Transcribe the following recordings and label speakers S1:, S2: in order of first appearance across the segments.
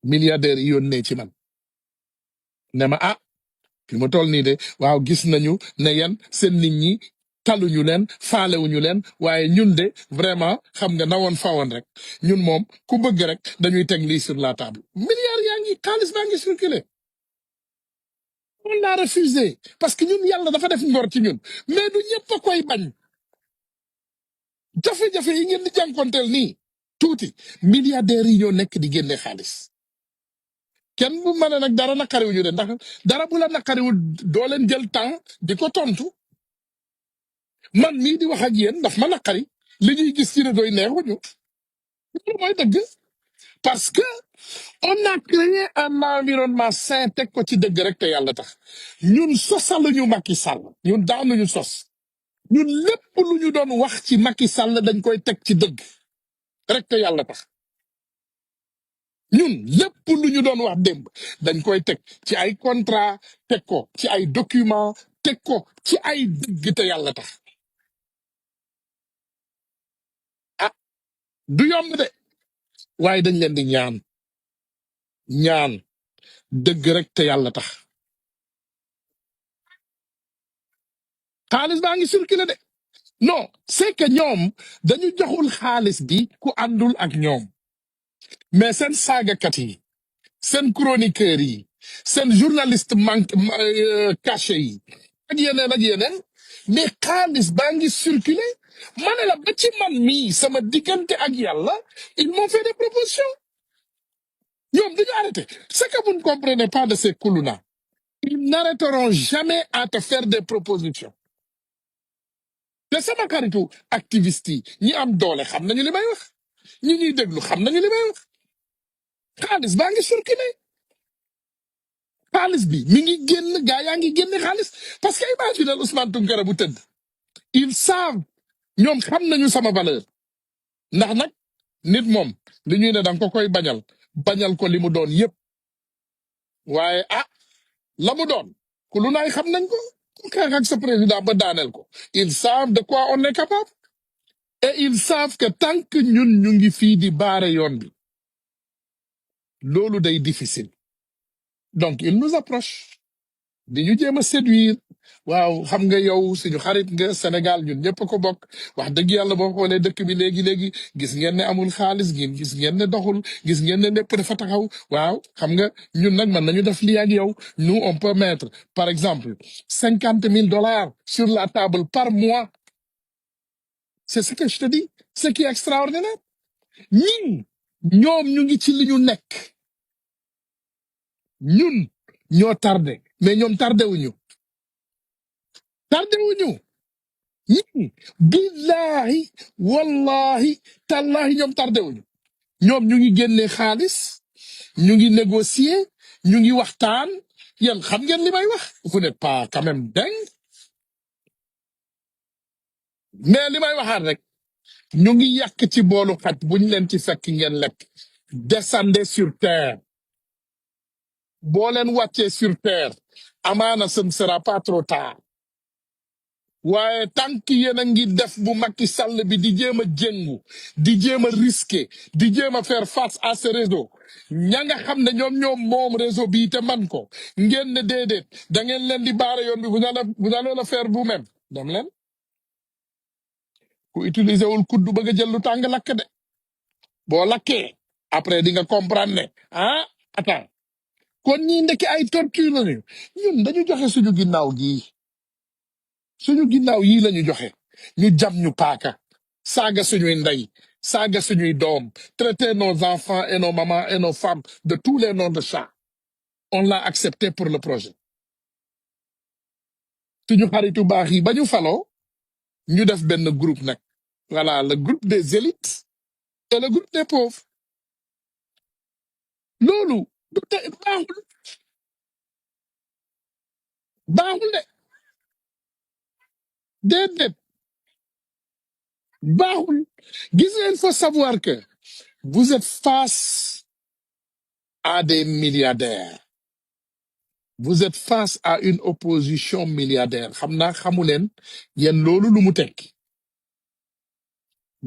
S1: milliardaires yi yónnee ci man ne ma ah fi mu toll nii de waaw gis nañu ne yan seen nit ñi taluñu leen faalewuñu leen waaye ñun de vraiment xam nga nawoon fawoon rek ñun moom ku bëgg rek dañuy teg lii sur la table milliards yaa ngi xaalis baa ngi circulé on l'a refusé parce que ñun yàlla dafa def ngor ci ñun mais du ñëpp a koy bañ jafe-jafe yi ngeen di jànkonteel nii tuuti milliardaires yi ñoo nekk di génne xaalis kenn bu mën a nag dara naqariwuñu de ndax dara bu la naqariwul doo leen jël temps di ko tontu man mii di wax ak yéen daf ma naqari li ñuy gis ci réseau yi neexuñu loolu mooy dëgg parce que on a créé un environnement sain teg ko ci dëgg rek te yàlla tax ñun sosaluñu Macky Sall ñun daanuñu sos ñun lépp lu ñu doon wax ci Macky Sall dañ koy teg ci dëgg rek te yàlla tax ñun lépp lu ñu doon wax démb dañ koy teg ci ay contrat teg ko ci ay document teg ko ci ay dëgg te yàlla tax ah du yomb de waaye dañ leen di ñaan dëgg rek te yàlla tax xaalis baa ngi circulé de non c'est que ñoom dañu joxul xaalis bi ku àndul ak ñoom mais seen saagakat yi seen chroniqueurs yi seen journaliste caché yi ak yeneen mais xaalis baa ngi circulé ma ne la ba ci man mii sama diggante ak yàlla ils m'ont fait des propositions ñoom dañu arrêté c'est que vous ne comprenez pas de ces koulouna ils n'arrêteront jamais à te faire des propositions te sama xaritu activiste yi ñi am doole xam nañu li may wax ñi ñuy déglu xam nañu li may wax xaalis baa ngi circulé xaalis bi mi ngi génn gaa yaa ngi génne xaalis parce que imagine Ousmane Tounkara bu tëdd ils savent ñoom xam nañu sama valeur ndax nag nit moom li ñuy ne danga ko koy bañal ko li mu doon yépp waaye ah la mu doon ku lu naay xam nañ ko ku xeex ak sa président ba daaneel ko ils savent de quoi on est capable et ils savent que tant que ñun ñu ngi fii di baare yoon bi loolu day difficile donc ils nous approchent di ñu jéem a séduire waaw xam nga yow suñu xarit nga Sénégal ñun ñëpp ko bokk wax dëgg yàlla boo xoolee dëkk bi léegi gis ngeen ne amul xaalis gis ngeen ne doxul gis ngeen ne lépp dafa taxaw waaw xam nga ñun nag mën nañu def lii ak yow nous on peut mettre par exemple 50 000 $ sur la table par mois c'est ce que je te dis ce qui est extraordinaire ñoom ñu ngi ci li ñu nekk ñun ñoo tardé mais ñoom tardé wuñu billahi wallahi tallahi ñoom tardé wuñu ñoom ñu ngi génne xaalis ñu ngi négocier ñu ngi waxtaan yéen xam ngeen li may wax vous n'êtes pas quand même dingue mais li may waxaat rek ñu ngi yàq ci boolu xaj buñ leen ci fekk ngeen lekk descendez sur terre boo leen wàccee sur terre amaana ce ne sera pas trop tard waaye tant yéen a ngi def bu Macky Sall bi di jéem a jéngu di jéem a risqué di jéem a faire face à ce réseau ña nga xam ne ñoom moom réseau bii te man ko ngeen ne déedéet da ngeen leen di baare yoon bi vous allez le faire vous-même dem leen ku utiliser wul kuddu bëgg a jël lu tàng lakk de boo lakkee après di nga comprendre ne ah attends kon ñii ndekki ay torture lañu ñun dañu joxe suñu ginnaaw gii suñu ginnaaw yii lañu joxe ñu jam ñu paaka saaga suñuy ndey saaga suñuy doom traiter nos enfants et nos mamans et nos femmes de tous les noms de chat on l'a accepté pour le projet suñu xaritu baax yi ba ñu faloo ñu def benn groupe nag voilà le groupe des élites et le groupe des pauvres loolu du te baaxul de déedéet baaxul gis nga il faut savoir que vous êtes face à des milliardaires vous êtes face à une opposition milliardaire xam naa xamu leen yéen loolu lu mu tekki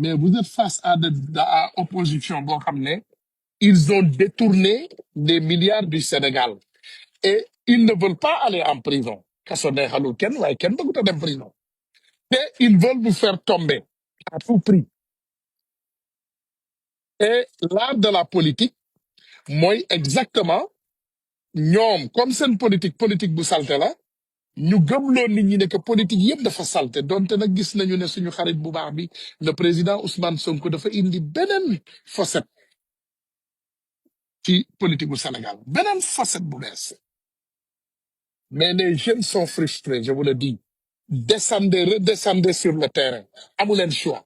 S1: mais vous êtes face à opposition boo xam ne ils ont détourné des milliards du Sénégal et ils ne veulent pas aller en prison. Kaso neexalul kenn waaye kenn bëggut a dem prison. Et ils veulent vous faire tomber à tout prix. Et l'art de la politique, moi, exactement, ñoom comme seen politique bu salte la ñu gëmloo nit ñi ne que politique yëpp dafa salte donte nag gis nañu ne suñu xarit bu baax bi le président Ousmane Sonko dafa indi beneen facette ci politique bu Sénégal beneen facette bu bees. Mais les jeunes sont frustrés, je vous le dis. Descendez, redescendez sur le terrain. Amu leen choix.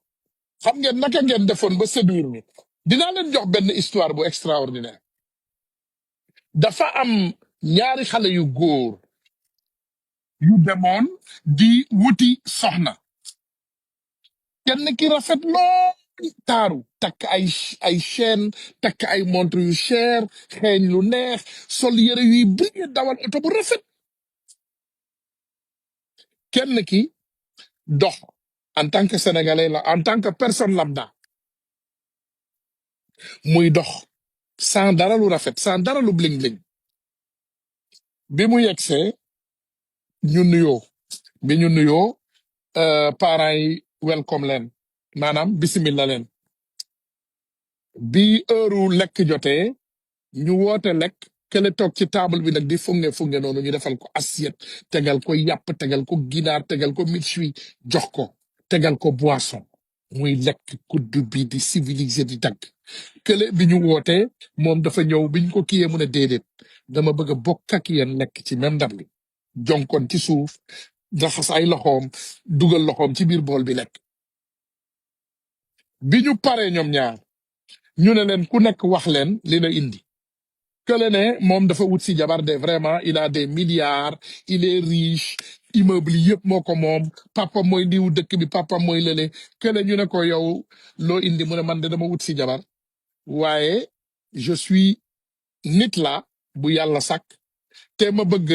S1: Xam ngeen naka ngeen defoon ba séduire mi. Dinaa leen jox benn histoire bu extraordinaire. Dafa am ñaari xale yu góor yu demoon di wuti soxna. Kenn ki rafet lool taaru takk ay chaîne takk ay montre yu cher xeeñ lu neex sol yére yuy brillé dawal oto bu rafet. Kenn ki dox en tant que sénégalais la en tant que personne lambda muy dox sans dara lu rafet sans dara lu bling bling bi mu yegsee ñu nuyoo bi ñu nuyoo parents yi welcome leen maanaam bismillah leen bi heure lekk jotee ñu woote lekk kële toog ci table bi nag di funge noonu ñu defal ko assiette tegal ko yàpp tegal ko ginaar tegal ko méchoui jox ko tegal ko boisson muy lekk kuddu bi di civilisé di dagg kële bi ñu wootee moom dafa ñëw biñ ko kiyee mu ne déedéet dama bëgg a bokk ak yéen lekk ci même ndab li jonkon ci suuf raxas ay loxoom dugal loxoom ci biir bool bi lekk bi ñu paree ñoom ñaar ñu ne leen ku nekk wax leen li la indi kële ne moom dafa wut si jabar de vraiment il a des milliards il est riche immeuble yëpp moo ko moom papa mooy diw dëkk bi papa mooy lële kële ñu ne ko yow loo indi mu ne man de dama wut si jabar waaye je suis nit la bu yàlla sàkk te ma bëgg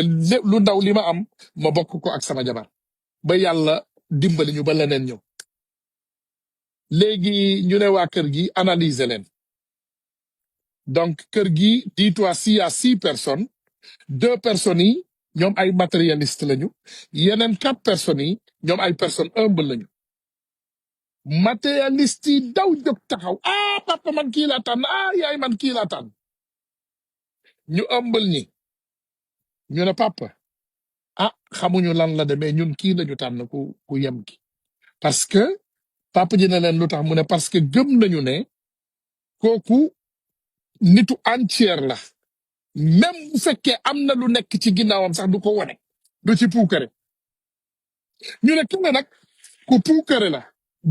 S1: lu ndaw li ma am ma bokk ko ak sama jabar ba yàlla dimbali ñu ba leneen ñëw léegi ñu ne waa kër gi analyser leen donc kër gi dis-toi s'il y a 6 personnes 2 personnes yi ñoom ay matérialiste lañu yeneen 4 personnes yi ñoom ay personnes humble lañu matérialiste yi daw jóg taxaw papa man kii laa tànn yaay man kii laa tànn ñu humble ñi ñu ne papa xamuñu lan la demee ñun kii lañu tànn ku yem ki parce que papa ji ne leen lu tax mu ne parce que gëm nañu ne kooku nitu entière la même bu fekkee am na lu nekk ci ginnaawam sax du ko wone du ci puukare ñu ne kenn nag ku puukare la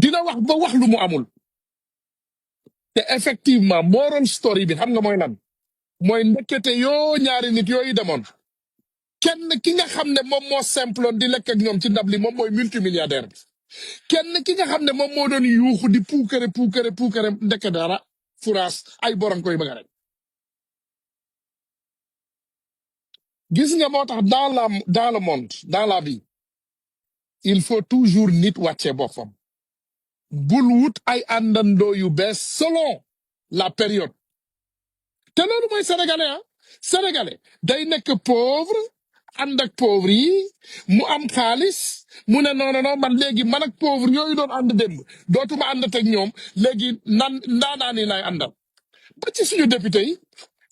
S1: dina wax ba wax lu mu amul te effectivement moral story bi xam nga mooy lan mooy ndekete yoo ñaari nit yooyu demoon kenn ki nga xam ne moom moo simple di lekk ak ñoom ci ndab li moom mooy multimilliardaire bi kenn ki nga xam ne moom moo doon yuuxu di puukare ndeke dara furaas ay borom koy bëgg rek gis nga moo tax dans le monde dans la vie il faut toujours nit wàcce boppam bul wut ay àndandoo yu bees selon la période te loolu mooy sénégalais day nekk pauvre ànd ak pauvre yi mu am xaalis mu ne non man léegi man ak pauvre yooyu doon ànd démb dootuma àndat ak ñoom léegi ndaanaan yi lay àndal ba ci suñu député yi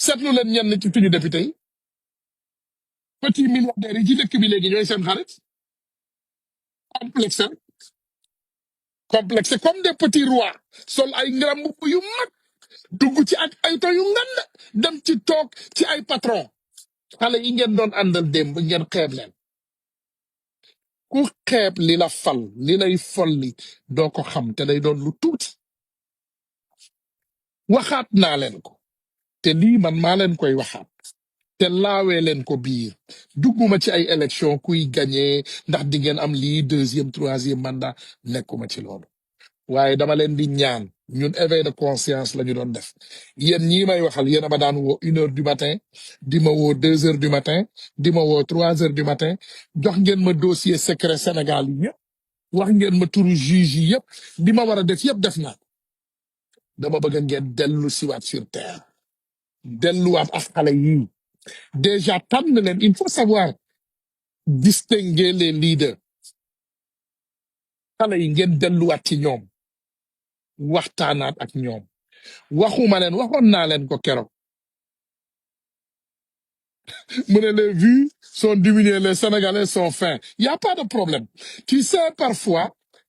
S1: seetlu leen ñenn ci suñu député yi petit milliardaires yi ci dëkk bi léegi ñooy seen xarit complexe comme des petits rois sol ay ngaram mbubb yu mag dugg ci ak ay to yu ngand dem ci toog ci ay patron xale yi ngeen doon àndal démb ngeen xeeb leen ku xeeb li la fal li lay folli doo ko xam te day doon lu tuuti waxaat naa leen ko te lii man maa leen koy waxaat te laawee leen ko biir dugguma ci ay élection kuy gagné ndax di ngeen am lii 2e 3e mandat nekkuma ci loolu waaye dama leen di ñaan ñun éveil de conscience la ñu doon def yéen ñii may waxal yéen a ma daan woo 1 heure du matin di ma woo 2 heures du matin di ma woo 3 heures du matin jox ngeen ma dossier secret Sénégal yi yëpp wax ngeen ma turu juge yi yëpp di ma war a def yëpp def naa dama bëgg ngeen dellu siwaat sur terre delluwaat ak xale yii déjà tànn leen il faut savoir distinguer les leaders xale yi ngeen delluwaat ci ñoom waxtaanaat ak ñoom waxoon naa leen ko keroog mu ne les vues sont diminuées les Sénégalais sont fins y a pas de problème tu sais parfois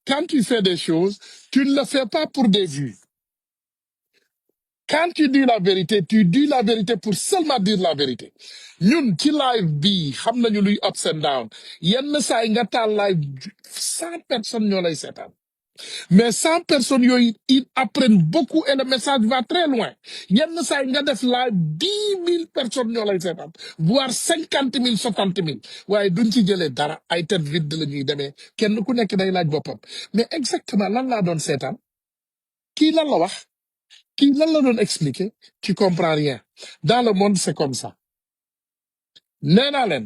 S1: quand tu fais des choses tu ne le fais pas pour des vues quand tu dis la vérité tu dis la vérité pour seulement dire la vérité ñun ci live bii xam nañu luy ups and down yenn saa yi nga taal live 100 personnes ñoo lay seetaan mais 100 personnes yooyu ils apprennent beaucoup et le message va très loin yenn saa yi nga def live 10 000 personnes ñoo lay seetaan voire 50 000 60 000 waaye duñ ci jëlee dara ay tête vide la ñuy demee kenn ku nekk day laaj boppam mais exactement lan laa doon seetaan kii lan la wax kii lan la doon expliquer tu comprends rien dans le monde c'est comme ça nee naa leen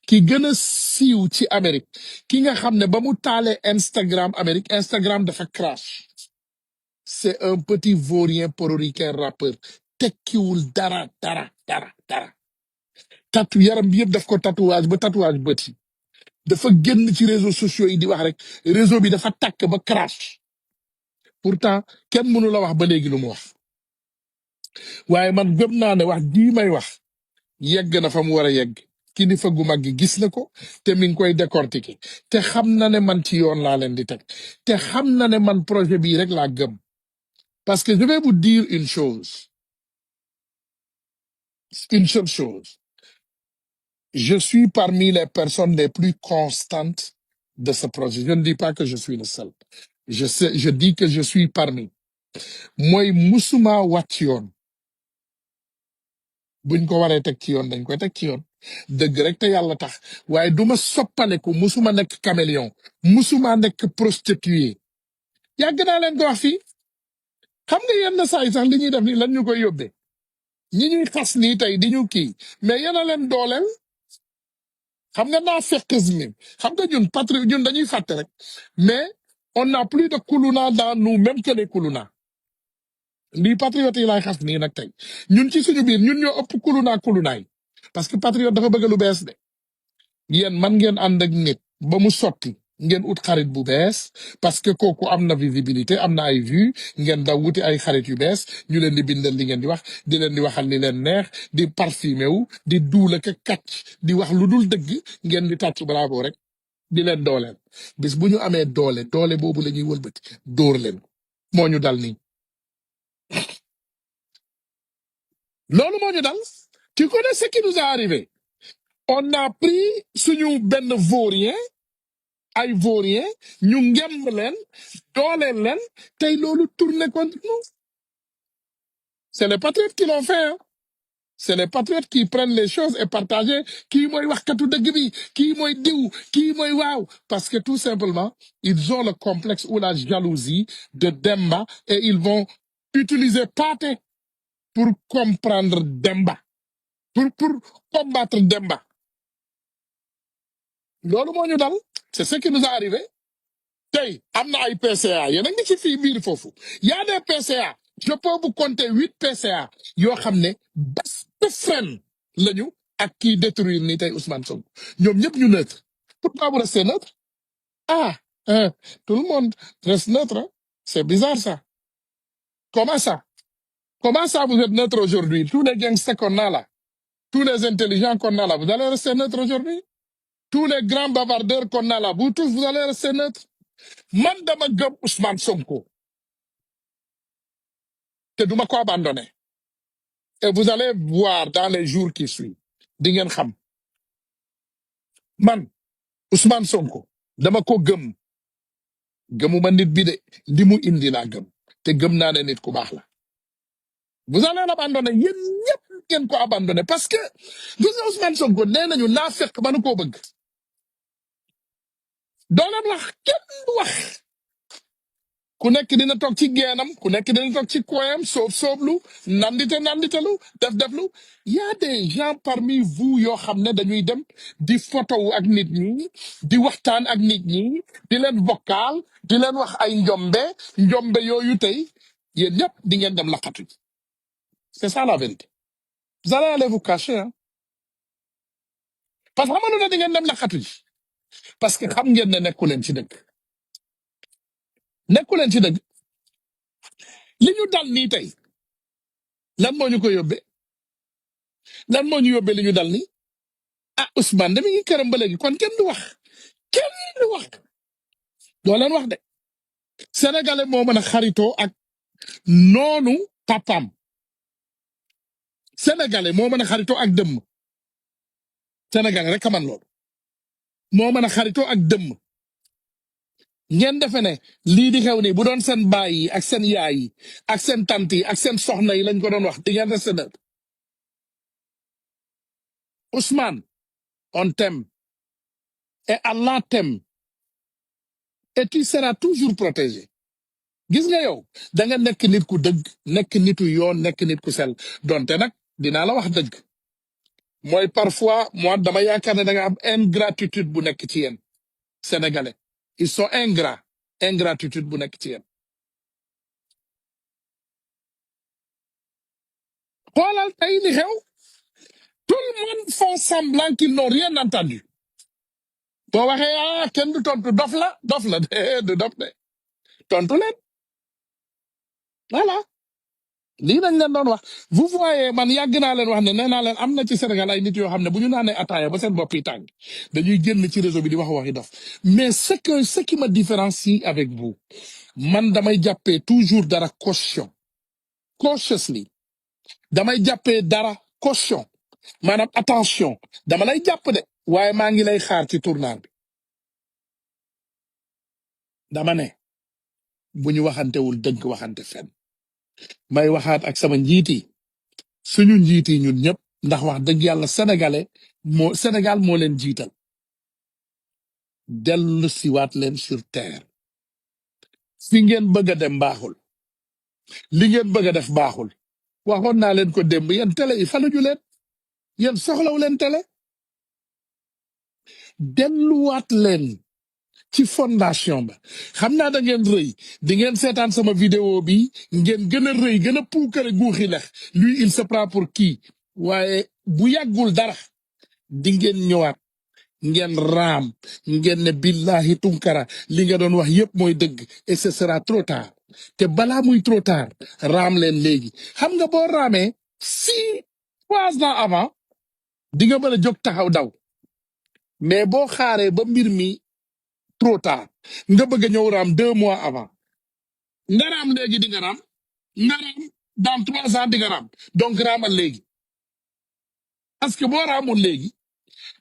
S1: ki gën a siiw ci Amérique ki nga xam ne ba mu taalee Instagram Amérique Instagram dafa crash c'est un petit vaurien pororicain rappeur tekkiwul dara yaram bi yëpp daf ko tatouage ba tatouage bët yi dafa génn ci réseaux sociaux yi di wax rek réseau bi dafa takk ba crash pourtant kenn mënu la wax ba léegi lu mu wax waaye man gëm naa ne wax jii may wax yegg na fa mu war a yegg kilifa gu mag gi gis na ko te mi ngi koy décortiquer te xam na ne man ci yoon laa leen di teg te xam na ne man projet bii rek laa gëm parce que je vais vous dire une seule chose je suis parmi les personnes les plus constantes de ce projet je ne dis pas que je suis le seul je dis que je suis parmi mooy musuma wàcc yoon buñ ko waree teg ci yoon dañ koy teg ci yoon dëgg rek te yàlla tax waaye duma soppaleku musuma nekk caméléon musuma nekk prostituée yàgg naa leen ko wax fii xam nga yenn saa yi sax li ñuy def nii lan ñu koy yóbbee ñi ñuy xas nii tey di ñu kii mais yéen a leen dooleel xam nga naa fekkisme xam nga ñun patrie ñun dañuy fàtte rek mais on n'a plus de kuluna dans nous même que les kuluna lii patriote yi laay xas nii nag tey ñun ci suñu biir ñun ñoo ëpp kulunaay parce que patriote dafa bëgg lu bees de yéen man ngeen ànd ak nit ba mu sotti ngeen ut xarit bu bees parce que kooku am na visibilité am na ay vues ngeen daw wuti ay xarit yu bees ñu leen di bindal li ngeen di wax di leen di waxal li leen neex di parfumé wu di duula ka kàcc di wax lu dul dëgg ngeen di tàcc bravo rek di leen dooleel bis bu ñu amee doole boobu la ñuy wëlbati dóor leen moo ñu dal nii loolu moo ñu dal tu connais ce qui nous est arrivé on a pris suñu benn vaurien ay vaurien ñu ngemb leen dooleel leen tey loolu tourné contre nous c'est les patriotes qui l'ont fait hein c'est les patriotes qui prennent les choses et partagent kii mooy waxkatu dëgg bi kii mooy diw kii mooy waaw parce que tout simplement ils ont le complexe ou la jalousie de Demba et ils vont utiliser Pathé pour comprendre Demba pour combattre Demba loolu moo ñu dal c'est ce qui nous est arrivé tey am na ay PCA yéen a ngi ci fii biir foofu y a des PCA je peux vous compter 8 PCA yoo xam ne best friend lañu ak kii détruire ni tey Ousmane Sonko ñoom ñëpp ñu neutre pourquoi vous restez neutre ah tout le monde reste neutre hein? C'est bizarre ça comment ça vous êtes neutre aujourd'hui tous les gangsters qu'on a là tous les intelligents qu'on a là vous allez rester neutre aujourd'hui tous les grands bavardeurs qu'on a là vous tous vous allez rester neutre man dama gëm Ousmane Sonko te duma ko abandonner et vous allez voir dans les jours qui suivent di ngeen xam man Ousmane Sonko dama ko gëmuma nit bi de li mu indi laa gëm te gëm naa ne nit ku baax la vous allez l'abandonner yéen ñëpp ngeen ko abandonner parce que gis nga Ousmane Sonko nee nañu naa fekk manu koo bëgg dooleem la kenn du wax ku nekk dina toog ci geenam ku nekk dina toog ci koyam sooblu nanditelu deflu y a des gens parmi vous yoo xam ne dañuy dem di photo ak nit ñi di waxtaan ak nit ñi di leen vocal di leen wax ay njombe yooyu tey yéen ñëpp di ngeen dem laqatu c'est ça la vérité vous allez aller vous cacher hein parce que xam nga lu ne di ngeen dem laqatu ji parce que xam ngeen ne nekku leen ci dëgg nekku leen ci dëgg li ñu dal nii tey lan moo ñu ko yóbbee lan moo ñu yóbbee li ñu dal nii ah Ousmane de mi ngi këram ba léegi kon kenn du wax kenn du wax doo leen wax de sénégalais moo mën a xaritoo ak noonu papam sénégalais moo mën a xaritoo ak dëmm sénégalais rek a man loolu moo mën a xaritoo ak dëmm ngeen defe ne lii di xew nii bu doon seen baay yi ak seen yaay yi ak seen tante yi ak seen soxna yi lañ ko doon wax di ngeen resté neutre Ousmane on t'aime et Allah t'aime et tu seras toujours protégé gis nga yow da nga nekk nit ku dëgg nekk nitu yoon nekk nit ku sel donte nag dinaa la wax dëgg mooy parfois moi dama yaakaar ne da nga am ingratitude bu nekk ci yéen sénégalais ils sont ingrats ingratitude bu nekk ci yéen xoolal tey li xew tout le monde font semblant qu'ils n'ont rien entendu boo waxee ah kenn du tontu dof la du dof de tontu leen voilà lii nañ leen doon wax vous voyez man yàgg naa leen wax ne nee naa leen am na ci Sénégal ay nit yoo xam ne bu ñu naanee ataaya ba seen bopp yi tàng dañuy génn ci réseau bi di wax waxi dof mais ce qui me différencie avec vous man damay jàppee toujours dara caution cautiously damay jàppee dara caution maanaam attention dama lay jàpp de waaye maa ngi lay xaar ci tournant bi dama ne bu ñu waxantewul dëgg waxante fenn may waxaat ak sama njiit yi suñu njiit yi ñun ñëpp ndax wax dëgg yàlla Sénégal moo leen jiital dellu siwaat leen sur terre fi ngeen bëgg a dem baaxul li ngeen bëgg a def baaxul waxoon naa leen ko démb yéen télé yi faluñu leen yéen soxlaw leen télé delluwaat leen ci fondation ba xam naa da ngeen rëy di ngeen seetaan sama vidéo bi ngeen gën a rëy gën a puukare guuxi lex lui il se prend pour qui waaye bu yàggul dara di ngeen ñëwaat ngeen raam ngeen ne billahi Tunkara li nga doon wax yépp mooy dëgg et ce sera trop tard te balaa muy trop tard raam leen léegi xam nga boo raamee 3 ans avant di nga mën a jóg taxaw daw mais boo xaaree ba mbir mi trop tard nga bëgg a ñëw raam 2 mois avant nga raam léegi di nga raam nga raam dans 3 ans di nga raam donc raamal léegi parce que boo raamul léegi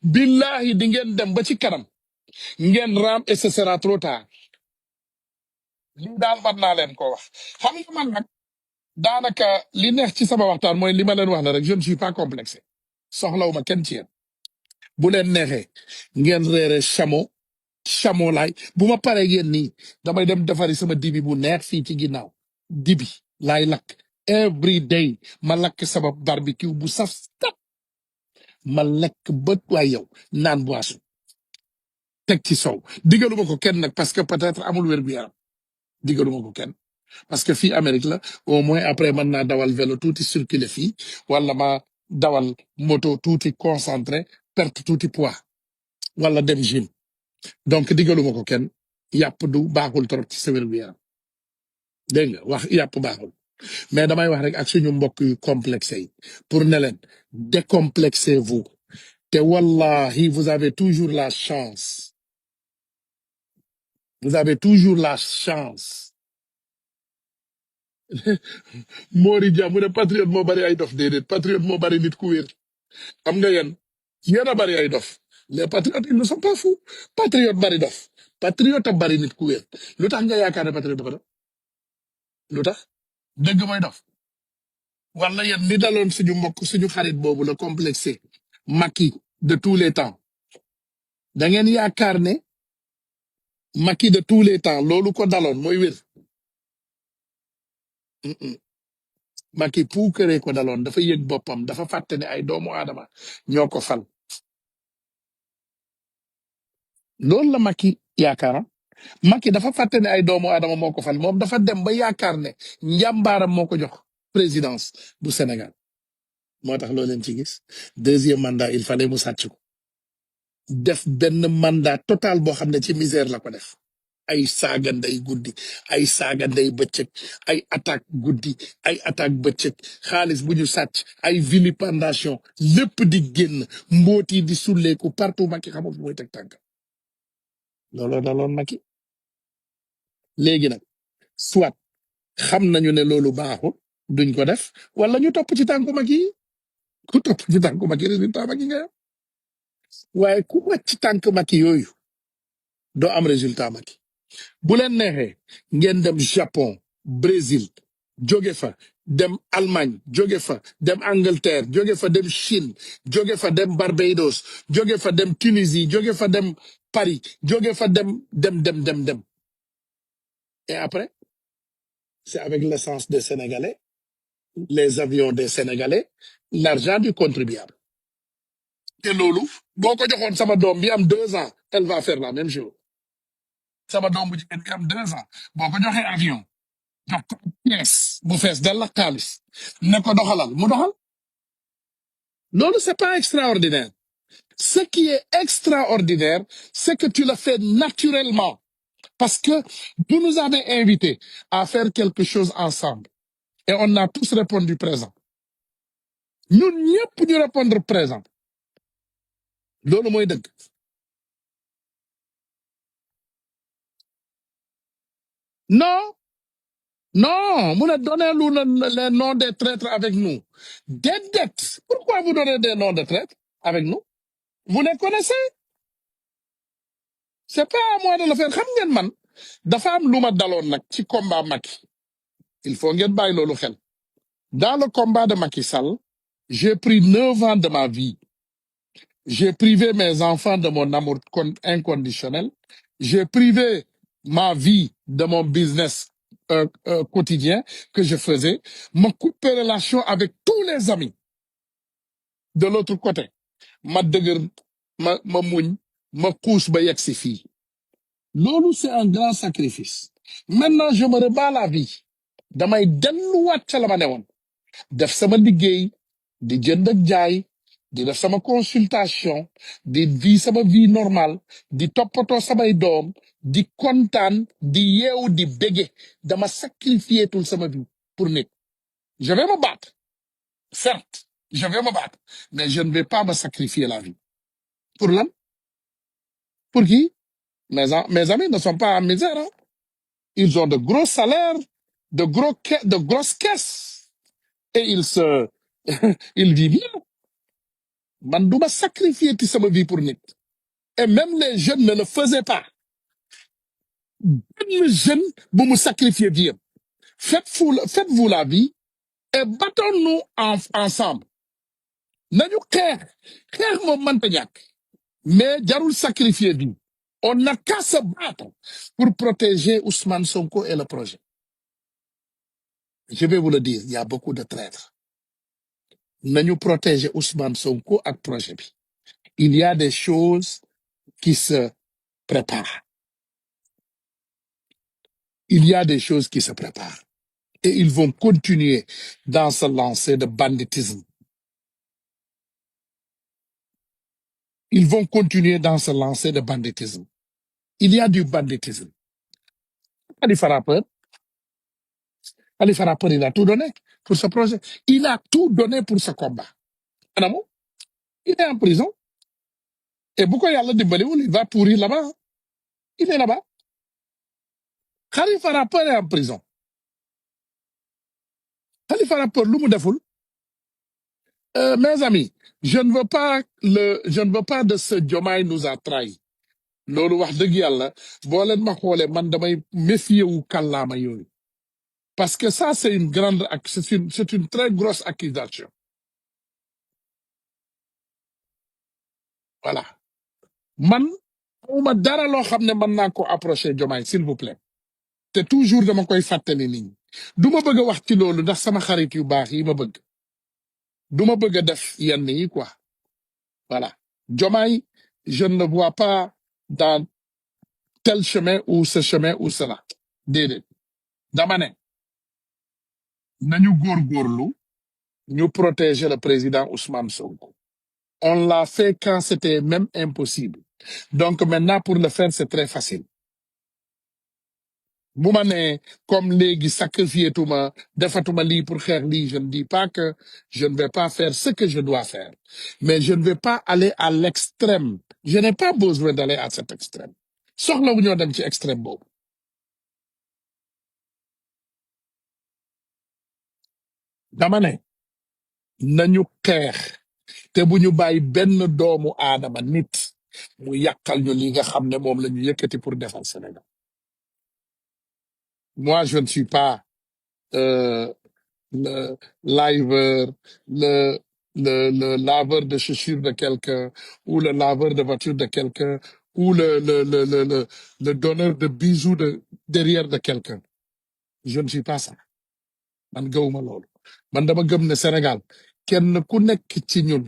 S1: billahi di ngeen dem ba ci kanam ngeen raam et ce sera trop tard lii daal man naa leen ko wax xam nga man nag daanaka li neex ci sama waxtaan mooy li ma leen wax la rek je ne suis pas complexé soxlaw ma kenn ci yéen bu leen neexee ngeen reere chameau laay bu ma paree ngeen nii damay dem defari sama dibi bu neex fii ci ginnaaw dibi laay lakk every day ma lakk sama barbecue bu saf tap ma lekk bët waay yow naan boisson teg ci sow digaluma ko kenn nag parce que peut-être amul wér gu yaram digaluma ko kenn parce que fii Amérique la au moins après mën naa dawal vélo tuuti circuler fii wala ma dawal moto tuuti concentré perte tuuti poids wala dem gym donc digaluma ko kenn yàpp du baaxul trop ci sa wér gu yaram dégg nga wax yàpp baaxul mais damay wax rek ak suñu mbokk yu complexé yi pour ne leen décomplexez-vous te wallahi vous avez toujours la chance vous avez toujours la chance Mori Dia mu ne patriote moo bari ay dof déedéet patriote moo bari nit ku wér xam nga yéen a bari ay dof les patriotes ils ne sont pas fous patriote bari dof patriote a bari nit ku wér lu tax nga yaakaar ne patriote dafa dof lu tax dëgg mooy dof wala yéen li daloon suñu mbokk suñu xarit boobu la complexé Macky de tous les temps da ngeen yaakaar ne Macky de tous les temps loolu ko daloon mooy wér Macky puukare ko daloon dafa yëg boppam dafa fàtte ne ay doomu aadama ñoo ko fal loolu la Macky yaakaara Macky dafa fàtte ne ay doomu aadama moo ko fal moom dafa dem ba yaakaar ne njàmbaaram moo ko jox présidence bu Sénégal moo tax loo leen ci gis deuxième mandat il fallait mu sàcc ko def benn mandat total boo xam ne ci misère la ko def ay saaga ndey guddi ay saaga ndey bëccëg ay attaque guddi ay attaque bëccëg xaalis bu ñu sàcc ay vilipendation lépp di génn mbooti di sulleeku partout Macky xamul fu muy teg tànk looloo daloon Macky léegi nag soit xam nañu ne loolu baaxul duñ ko def wala ñu topp ci tànku Macky ku topp ci tànku Macky résultat Macky nga am waaye ku wàcc ci tànk Macky yooyu doo am résultat Macky bu leen neexee ngeen dem Japon Brésil jóge fa dem Allemagne jóge fa dem Angleterre jóge fa dem Chine jóge fa dem Barbados jóge fa dem Tunisie jóge fa dem Paris jóge fa dem et après c'est avec l'essence des Sénégalais les avions des Sénégalais l'argent du contribuable te loolu boo ko joxoon sama doom bi am 2 ans elle va faire la même chose sama doom bu jigéen bi am 2 ans boo ko joxee avion jox ko pièce bu fees dal la xaalis ne ko doxalal mu doxal loolu c'est pas extraordinaire ce qui est extraordinaire c'est que tu le fais naturellement parce que vous nous avez invités à faire quelque chose ensemble et on a tous répondu présent ñun ñëpp ñu répondre présent loolu mooy dëgg non non mu ne donnez-nous les noms des traîtres avec nous des dettes pourquoi vous donnez des noms de traîtres avec nous vous les connaissez c'est pas à moi de le faire xam ngeen man dafa am lu ma daloon nag ci combat Macky il faut ngeen bàyyi loolu xel dans le combat de Macky Sall j'ai pris 9 ans de ma vie j'ai privé mes enfants de mon amour inconditionnel j'ai privé ma vie de mon business quotidien que je faisais ma coupé relation avec tous les amis de l'autre côté ma dëgër ma muñ ma xuus ba yegg si fii loolu c'est un grand sacrifice maintenant je me rebats la vie damay delluwaat ca la ma newoon def sama liggéey di jënd ak jaay di def sama consultation di vie sama vie normale di toppatoo samay doom di kontaan di yeewu di bége dama sacrifier tout sama vie pour nit je vais me battre certes je vais me battre mais je ne vais pas me sacrifier la vie pour lan pour qui mes amis ne sont pas en misère hein? Ils ont de gros salaires de grosses caisses et ils vivent bien man duma sacrifier ti sama vie pour nit et même les jeunes ne le faisaient pas benn jeune bu mu sacrifier vie faites-vous la vie et battons-nous ensemble nañu xeex moom mënta ñàkk mais jarul sacrifier vie on n'a qu'à se battre pour protéger Ousmane Sonko et le projet je vais vous le dire il y a beaucoup de traîtres nañu protéger Ousmane Sonko ak projet bi il y a des choses qui se préparent il y a des choses qui se préparent et ils vont continuer dans ce lancer de banditisme ils vont continuer dans ce lancer de banditisme il y a du banditisme Khalifa Rapper il a tout donné pour ce projet il a tout donné pour ce combat anamu il est en prison et bu ko yàlla dimbaliwul il va pourrir là-bas il est là-bas Khalifa Rapper est en prison Khalifa Rapper lu mu deful mes amis je ne veux pas de ce Diomaye nous a trahi loolu wax dëgg yàlla boo leen ma xoolee man damay méfier wu kàllaama yooyu parce que ça c'est une grande c'est une très grosse accusation voilà man awma dara loo xam ne mën naa ko approcher Diomaye s'il vous plaît te toujours dama koy fàttali nit ñi du ma bëgg a wax ci loolu ndax sama xarit yu baax yi ma bëgg du ma bëgg a def yenn yi quoi voilà Diomaye je ne le vois pas dans tel chemin ou ce chemin ou cela déedéet dama ne nañu góorgóorlu ñu protéger le président Ousmane Sonko. On l'a fait quand c'était même impossible. Donc maintenant, pour le faire, c'est très facile. bu ma nee comme léegi sacrifier tuma defatuma lii pour xeex lii, je ne dis pas que je ne vais pas faire ce que je dois faire, mais je ne vais pas aller à l'extrême. Je n'ai pas besoin d'aller à cet extrême. soxlawu ñoo dem ci extrême boobu. dama ne nañu xeex te bu ñu bàyyi benn doomu aadama nit mu yàqal ñu li nga xam ne moom la ñu yëkkati pour defal Sénégal. Moi, je ne suis pas euh, le liveur, le, le laveur de chaussures de quelqu'un, ou le laveur de voiture de quelqu'un, ou le donneur de bijoux derrière de quelqu'un. Je ne suis pas ça. Man gëwuma loolu. Man dama gëm ne Sénégal kenn ku nekk ci ñun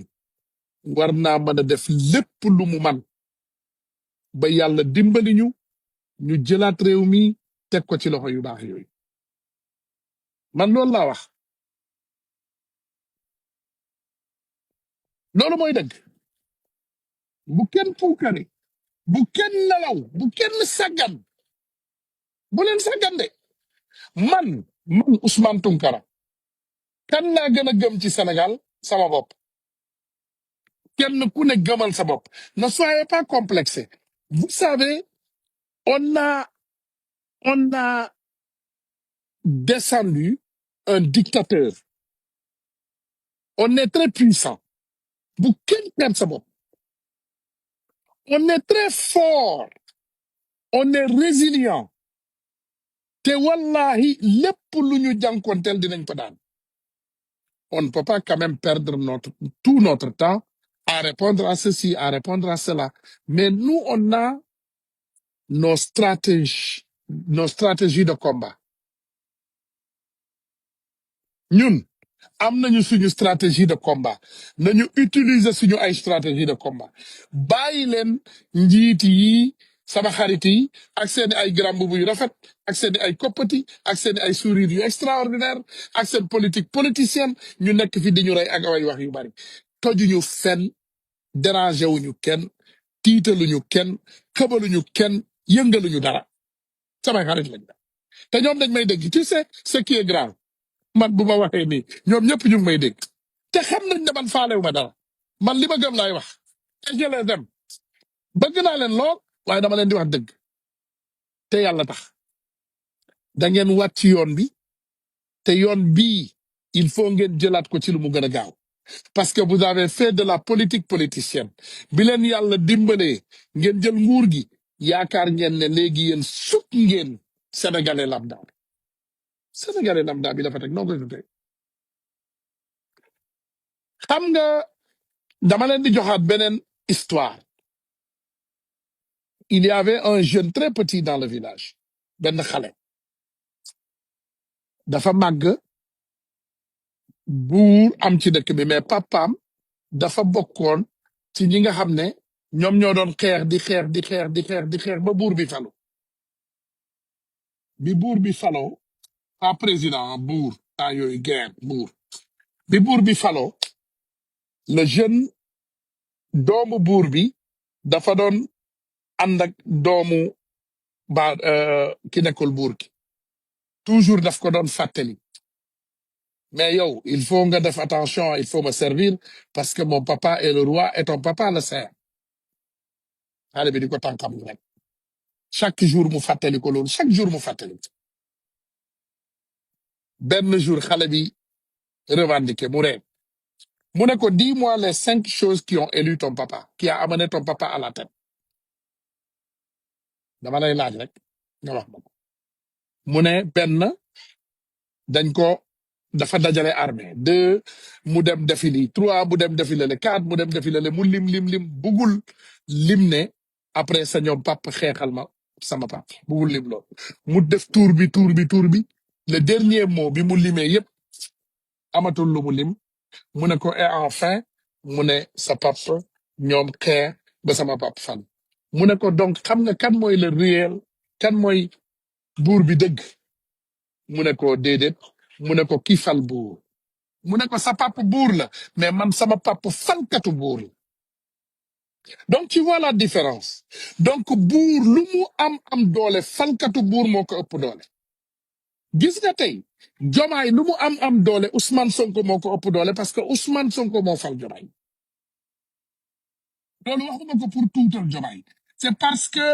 S1: war naa mën a def lépp lu mu man ba yàlla dimbali ñu ñu jëlaat réew mi teg ko ci loxo yu baax yooyu. Man loolu laa wax. loolu mooy dëgg. bu kenn puukari, bu kenn nelaw, bu kenn saggan, bu leen saggan de. man Ousmane Tounkara kan laa gën a gëm ci Sénégal sama bopp. kenn ku ne gëmal sa bopp. Ne soyez pas complexés. Vous savez, on a descendu un dictateur. On est très puissant. bu kenn perdre sa bopp. On est très fort. On est résilient. te wallahi lépp lu ñu jànkonteel dinañ ko daan. On ne peut pas quand même perdre tout notre temps à répondre à ceci, à répondre à cela. Mais nous, on a nos stratégies de combat. Ñun am nañu suñu stratégie de combat. Nañu utiliser suñu ay stratégie de combat. Bàyyi leen njiit yi sama xarit yi ak seen ay grand boubou yu rafet ak seen ay koppati ak seen ay sourire yu extraordinaire ak seen politique politicienne ñu nekk fi di ñu rey ak ay wax yu bari. tojuñu fenn, dérangé wuñu kenn, tiitaluñu kenn, xëbaluñu kenn, yëngaluñu dara. samay xarit lañ te ñoom dañ may dégg. Tu sais ce qui est grave, man bu ma waxee nii ñoom ñëpp ñu ngi may dégg te xam nañ ne man faalewu ma dara. man li ma gëm laay wax te je les aime. bëgg naa leen lool waaye dama leen di wax dëgg te yàlla tax. da ngeen wàcc ci yoon bi te yoon bii il faut ngeen jëlaat ko ci lu mu gën a gaaw. Parce que vous avez fait de la politique politicienne. bi leen yàlla dimbalee ngeen jël nguur gi yaakaar ngeen ne léegi yéen sut ngeen sénégalais lambda. sénégalais lambda bi dafa teg noo koy tutee. xam nga dama leen di joxaat beneen histoire. Il y avait un jeune très petit dans le village. benn xale. dafa màgg buur am ci dëkk bi mais papaam dafa bokkoon ci ñi nga xam ne ñoom ñoo doon xeex di xeex ba buur bi falu. bi buur bi faloo pas président buur temps yooyu guerre buur. bi buur bi faloo le jeune doomu buur bi dafa doon ànd ak doomu ki nekkul buur gi. toujours daf ko doon fàttali. mais yow il faut nga def attention, il faut me servir parce que mon papa est le roi et ton papa le sert. xale bi di ko tànkam rek. chaque jour mu fàttali ko loolu chaque jour mu fàttali. benn jour xale bi revendiqué mu ree. mu ne ko dis-moi les 5 choses qui ont élu ton papa, qui a amené ton papa à la tête. dama lay laaj rek nga wax ma ko. mu ne benn dañ ko dafa dajale armée. 2 mu dem défilé. 3 mu dem défilé. 4 mu dem défilé. mu lim bugul lim ne après sa ñoom papa xeexal ma sama papa bugul lim loolu. mu def tour bi. le dernier mot bi mu limee yépp amatul lu mu lim. mu ne ko et enfin mu ne sa papa ñoom xeex ba sama papa fan. mu ne ko donc xam nga kan mooy le réel, kan mooy buur bi dëgg. mu ne ko déedéet. mu ne ko ki fal buur mu ne ko sa papa buur la mais man sama papa falkatu buur la. Donc tu vois la différence. Donc buur lu mu am doole falkatu buur moo ko ëpp doole. Gis nga tey Jomaay lu mu am doole Ousmane Sonko moo ko ëpp doole parce que Ousmane Sonko moo fal Jomaay. loolu waxuma ko pour tuutal Jomaay. C'est parce que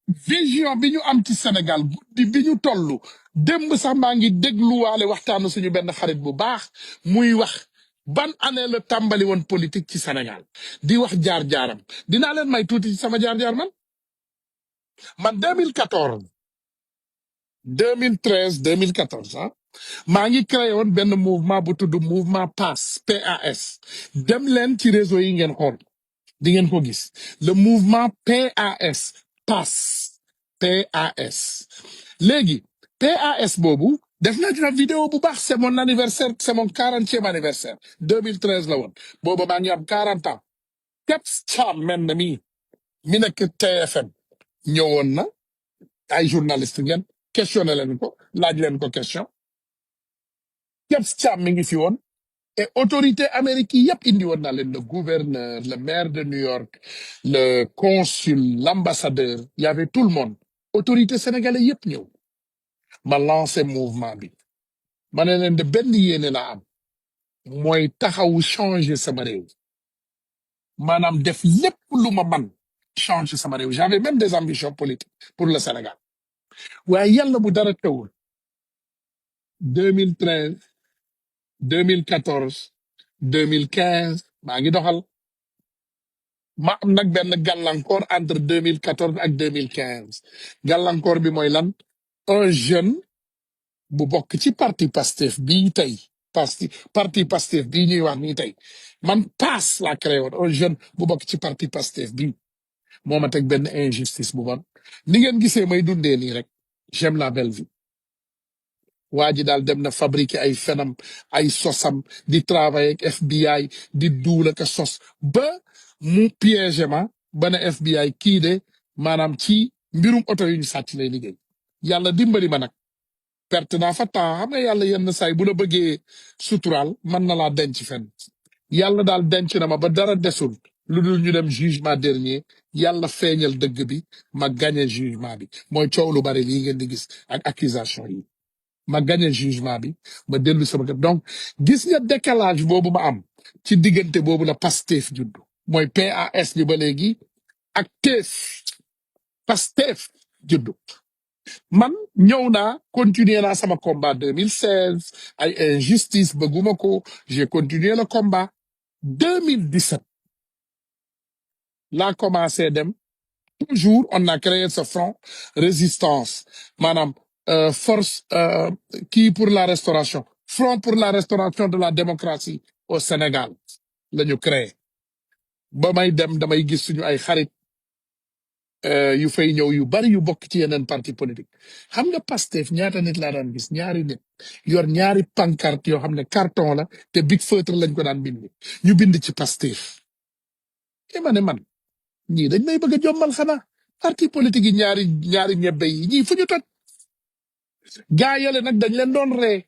S1: vision bi ñu am ci Sénégal guddi bi ñu toll démb sax maa ngi dégluwaale waxtaanu suñu benn xarit bu baax muy wax ban année la tàmbali woon politique ci Sénégal di wax jaar-jaaram dinaa leen may tuuti ci sama jaar-jaar man 2014 2013 2014 ah maa ngi créé woon benn mouvement bu tudd mouvement PAS dem leen ci réseau yi ngeen xool di ngeen ko gis le mouvement PAS PAS léegi PAS boobu def naa ci vidéo bu baax c'est mon anniversaire c'est mon 40e anniversaire 2013 la woon booba maa ngi am 40 ans Kebs Thiam mel na mi nekk TFM ñëwoon na ay journaliste ngeen questionné leen ko laaj leen ko question Kebs Thiam mi ngi fi woon et autorité américaine yëpp indi woon na leen le gouverneur le maire de New York le consul l'ambassadeur il y avait tout le monde autorité sénégalais yëpp ñëw ma lancé mouvement bi ma ne leen de benn yéene la am mooy taxawu changer sama réew maanaam def lépp lu ma man changer sama réew j'avais même des ambitions politiques pour le Sénégal waaye yàlla bu dara teewul 2013 2014 2015 maa ngi doxal ma am nag benn gàllankoor entre 2014 ak 2015 gàllankoor bi mooy lan un jeune bu bokk ci parti Pastef bii tey parti Pastef bii ñuy wax nii tey man PAS la créé woon un jeune bu bokk ci parti Pastef bii moo ma teg benn injustice bu bon ni ngeen gisee may dundee nii rek j'aime la belle vie waa ji daal dem na fabriquer ay fenam ay sosam di travailler ak FBI di duula ka sos ba mu piégé ma ba ne FBI kii de maanaam ci mbirum oto yu ñu sàcc lay liggéey yàlla dimbali ma nag perte naa fa temps xam nga yàlla yenn saay bu la bëggee suturaal mën na laa denc fenn yàlla daal denc na ma ba dara desul lu dul ñu dem jugement dernier yàlla feeñal dëgg bi ma gagné jugement bi mooy coow lu bari lii ngeen di gis ak accusation yi ma gagné jugement bi ma dellu sama kër donc gis nga décalage boobu ma am ci diggante boobu la Pastef juddu mooy PAS bi ba léegi ak Pastef juddu man ñëw naa continuer naa sama combat 2016 ay injustice bëgguma ko j'ai continué le combat 2017 laa commencé dem toujours on a créé ce front résistance maanaam force qui pour la restauration front pour la restauration de la démocratie au Sénégal la ñu créé ba may dem damay gis suñu ay xarit yu fay ñëw yu bari yu bokk ci yeneen parti politique xam nga Pastef ñaata nit laa daan gis ñaari nit yor ñaari pancarte yoo xam ne carton la te big feutre lañ ko daan bind ñu bind ci Pastef ma ne man ñii dañ may bëgg a jommal xanaa parti politique yi ñaari ñebbe yi ñii fu ñu toj gaa yale nag dañ leen doon ree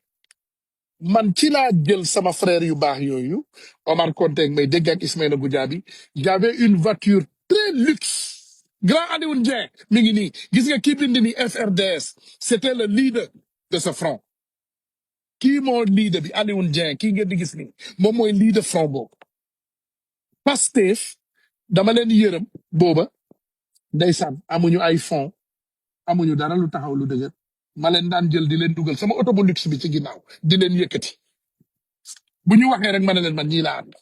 S1: man ci laa jël sama frère yu baax yooyu Omar Konté may dégg ak Ismaïla Goudiaby j'avais une voiture très luxe grand Alioune Dieng mi ngi nii gis nga kii bind ni FRDS c'était le leader de ce front kii moo leader bi Alioune Dieng kii ngeen di gis nii moom mooy leader front boobu Pastef dama leen yërëm booba ndeysaan amuñu ay fonds amuñu dara lu taxaw lu dëgër ma leen daan jël di leen dugal sama oto bu luxe bi ci ginnaaw di leen yëkkati bu ñu waxee rek ma ne leen man ñii laa ànd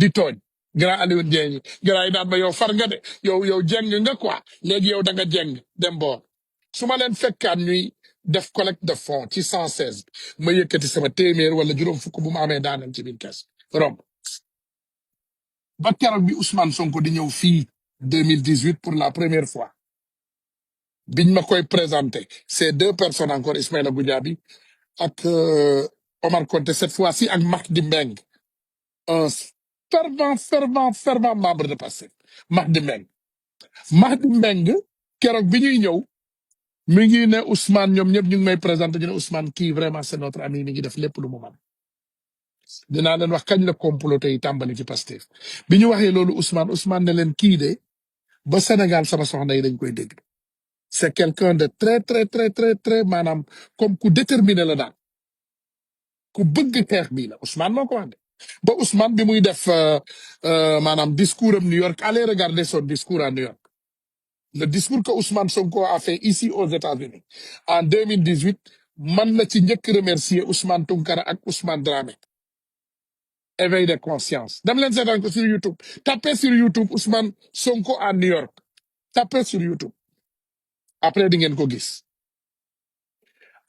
S1: di tooñ grand Alioune Dieng grand yi daan ma yow far nga de yow jeng nga quoi léegi yow da nga jeng dem boor su ma leen fekkaan ñuy def collecte de fonds ci 116 ma yëkkati sama téeméer wala juróom fukk bu ma amee daanal ci biir kees romb ba keroog bi Ousmane Sonko di ñëw fii 2018 pour la première fois biñ ma koy présenté ces deux personnes encore Ismaïla Goudiaby ak Omar Konté cette fois-ci ak Mahdi Mbeng un fervent membre de Pastef Mahdi Mbeng keroog bi ñuy ñëw mi ngi ne Ousmane ñoom ñëpp ñu ngi may présenté ñu ne Ousmane kii vraiment c'est notre ami mi ngi def lépp lu mu man dinaa leen wax kañ la comploté yi tàmbali ci Pastef bi ñu waxee loolu Ousmane ne leen kii de ba Sénégal sama soxna yi dañ koy dégg c'est quelqu'un de très très très très très maanaam comme ku déterminé la daal ku bëgg xeex bii la Ousmane moo ko wax de ba Ousmane bi muy def maanaam discours am New York allez regarder son discours à New York le discours que Ousmane Sonko a fait ici aux États-Unis en 2018 man la ci njëkk remercier Ousmane Tounkara ak Ousmane Dramé éveil de conscience dam leen seetaan ko sur YouTube tapez sur YouTube Ousmane Sonko à New York tapez sur YouTube après di ngeen ko gis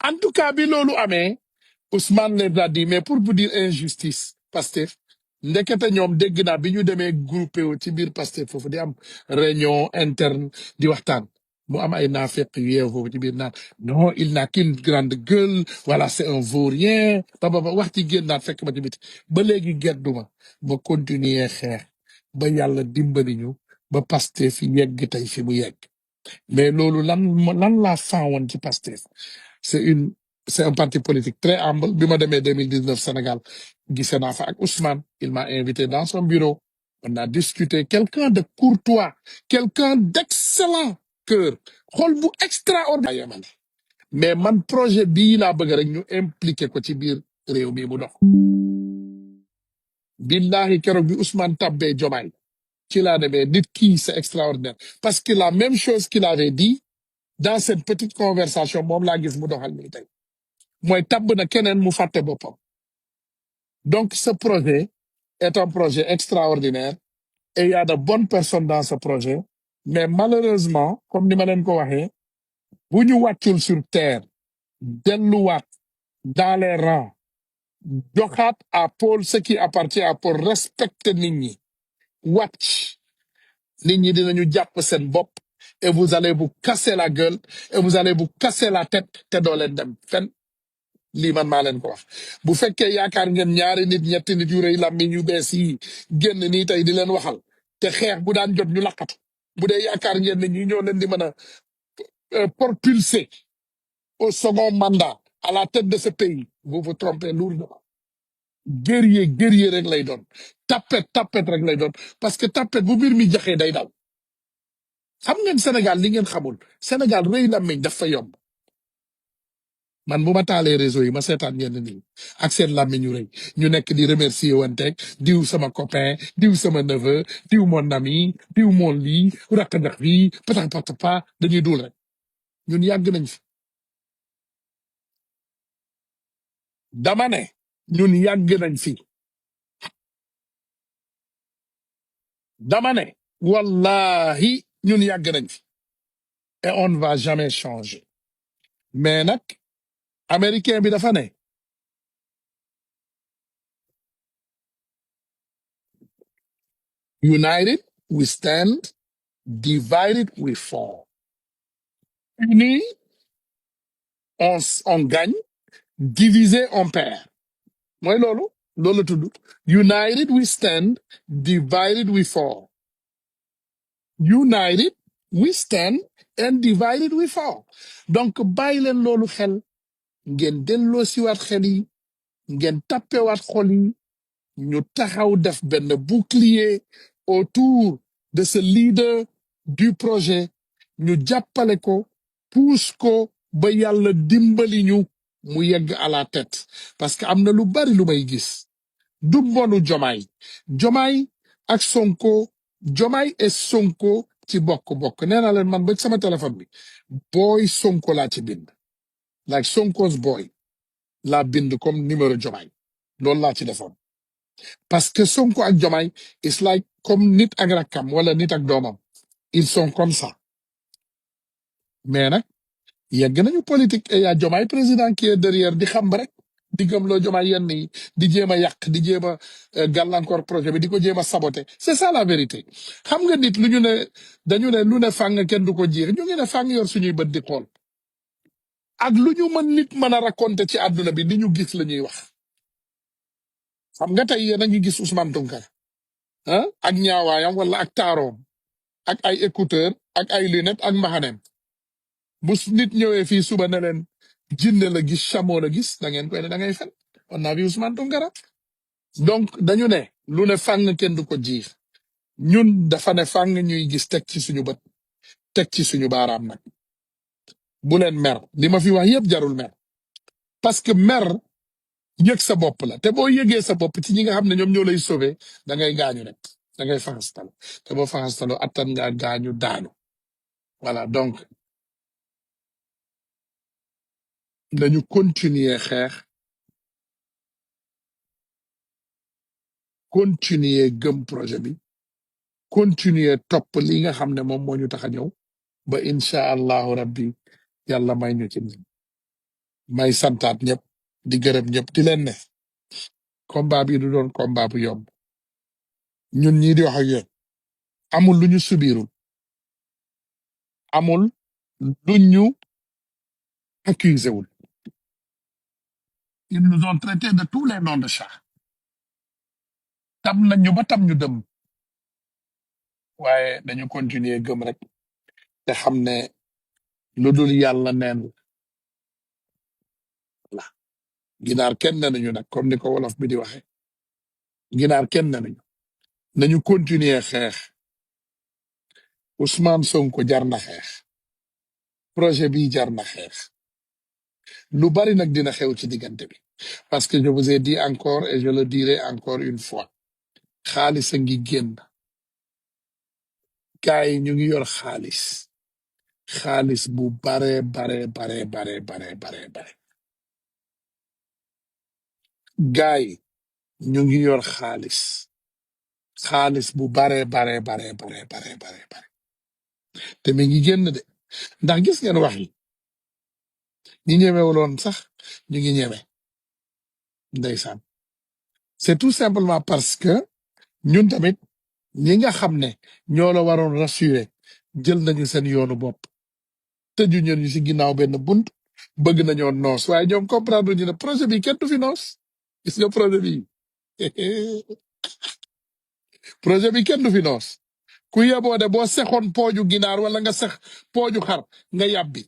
S1: en tout cas bi loolu amee Ousmane les a dit mais pour vous dire injustice Pastef ndekete ñoom dégg naa bi ñu demee groupé wu ci biir Pastef foofu di am réunion interne di waxtaan mu am ay naafeq yu yeew foofu ci biir naan non il n'a qu'une grande gueule voilà c'est un vaurien ba wax ci génn naat fekk ma ci biti ba léegi gedduma ba continuer xeex ba yàlla dimbali ñu ba Pastef yegg tey fi mu yegg mais loolu lan laa faawoon ci Pastef c'est une c'est un parti politique très humble bi ma demee 2019 Sénégal gisee naa fa ak Ousmane il m'a invité dans son bureau on a discuté quelqu'un de courtois quelqu'un d'excellent cœur xol bu extraordinaire mais man projet bii laa bëgg rek ñu impliqué ko ci biir réew mi mu dox billahi keroog bi Ousmane tabbee Diomaye ci laa demee nit kii c'est extraordinaire parce que la même chose qu'il avait dit dans cette petite conversation moom laa gis mu doxal nii tey mooy tabb na keneen mu fàtte boppam donc ce projet est un projet extraordinaire et il y a de bonnes personnes dans ce projet mais malheureusement comme ni ma leen ko waxee bu ñu wàccul sur terre delluwaat dans les rangs joxaat à Paul ce qui appartient à Paul respecter nit ñi wàcc nit ñi dinañu jàpp seen bopp et vous allez vous casser la gueule et vous allez vous casser la tête te doo leen dem fenn lii man maa leen ko wax bu fekkee yaakaar ngeen ñaari nit ñetti nit yu rëy làmmiñ yu bees yi génn nii tey di leen waxal te xeex bu daan jot ñu laqatu bu dee yaakaar ngeen ne ñi ñoo leen di mën a propulser au second mandat à la tête de ce pays vous vous trompez lourdement guerrier rek lay doon tapet rek lay doon parce que tapet bu mbir mi jaxee day daw xam ngeen Sénégal li ngeen xamul Sénégal rëy làmmiñ daf fa yomb man bu ma taalee réseau yi ma seetaan ñenn nii ak seen làmmiñ ñu rëy ñu nekk di remercier wanteeg diw sama copain diw sama neveu diw mon ami diw mon lii rakk ndax fii patax patapa dañuy dul rek ñun yàgg nañ fi dama ne ñun yàgg nañ fi dama ne wallahi ñun yàgg nañ fi et on ne va jamais changer mais nag américain bi dafa ne united we stand divided we fall unis on gagne divisé on perd mooy loolu tudd united we stand divided we fall united we stand and divided we fall donc bàyyi leen loolu xel ngeen delloo siwaat xel yi ngeen tappewaat xol yi ñu taxaw def benn bouclier autour de ce leader du projet ñu jàppale ko pousse ko ba yàlla dimbali ñu mu yegg à la tête parce que am na lu bari lu may gis du mbonu Jomaay ak Sonko Jomaay et Sonko ci bokk nee naa leen man ba sama téléphone bi boy Sonko laa ci bind like Sonko's boy laa bind comme numéro Jomaay loolu laa ci defoon parce que Sonko ak Jomaay is like comme nit ak rakkam wala nit ak doomam ils sont comme ça mais nag yegg nañu politique et y a Jomaay président qui est derrière di xam rek di gëmloo Jomaay yenn yi di jéem a yàq di jéem a gàllankoor projet bi di ko jéem a saboter c'est ça la vérité xam nga nit lu ñu ne dañu ne lu ne fàng kenn du ko jiix ñu ngi ne fàng yor suñuy bët di xool ak lu ñu mën nit mën a raconter ci àdduna bi li ñu gis la ñuy wax xam nga tey yéen a ngi gis Ousmane Tounkara ak ñaawaayam wala ak taaroom ak ay écouteur ak ay lunette ak mbaxaneem bu nit ñëwee fii suba ne leen jinne la gis chameau la gis da ngeen koy ne da ngay fen on a vu Ousmane Tounkara donc dañu ne lu ne fàng kenn du ko jiir ñun dafa ne fàng ñuy gis teg ci suñu bët teg ci suñu baaraam nag bu leen mer li ma fi wax yëpp jarul mer parce que mer yëg sa bopp la te boo yëgee sa bopp ci ñi nga xam ne ñoom ñoo lay sauver da ngay gaañu rek da ngay faxastalu te boo faxastalu attan ngaa gaañu daanu voilà donc nañu continuer xeex continuer gëm projet bi continuer topp li nga xam ne moom moo ñu tax a ñëw ba incha allahu rabbi yàlla may ñu ci may santaat ñëpp di gërëm ñëpp di leen ne combat bi du doon combat bu yomb ñun ñii di wax ak yéen amul lu ñu subirul amul lu ñu accusé wul ils nous ont traité de tous les noms de chat tam nañ ñu ba tam ñu dem waaye dañu continuer gëm rek te xam ne lu dul yàlla neen la ginaar kenn nañu nag comme ni ko wolof bi di waxe ginaar kenn nañu nañu continuer xeex Ousmane Sonko jar na xeex projet bi jar na xeex lu bari nag dina xew ci diggante bi parce que je vous ai dit encore et je le dirai encore une fois xaalis a ngi génn gaay yi ñu ngi yor xaalis bu bare gaay yi ñu ngi yor xaalis bu bare te mi ngi génn de ndax gis ngeen wax yi ñi ñemewuloon sax ñu ngi ñeme ndeysaan c'est tout simplement parce que ñun tamit ñi nga xam ne ñoo la waroon rassurer jël nañu seen yoonu bopp tëju ñun ñu ci ginnaaw benn bunt bëgg nañoo noos waaye ñoom comprendre ñu ne projet bi kenn du fi noos gis nga projet bi projet bi kenn du fi noos ku yeboo de boo sexoon pooju ginaar wala nga sex pooju xar nga yàbbi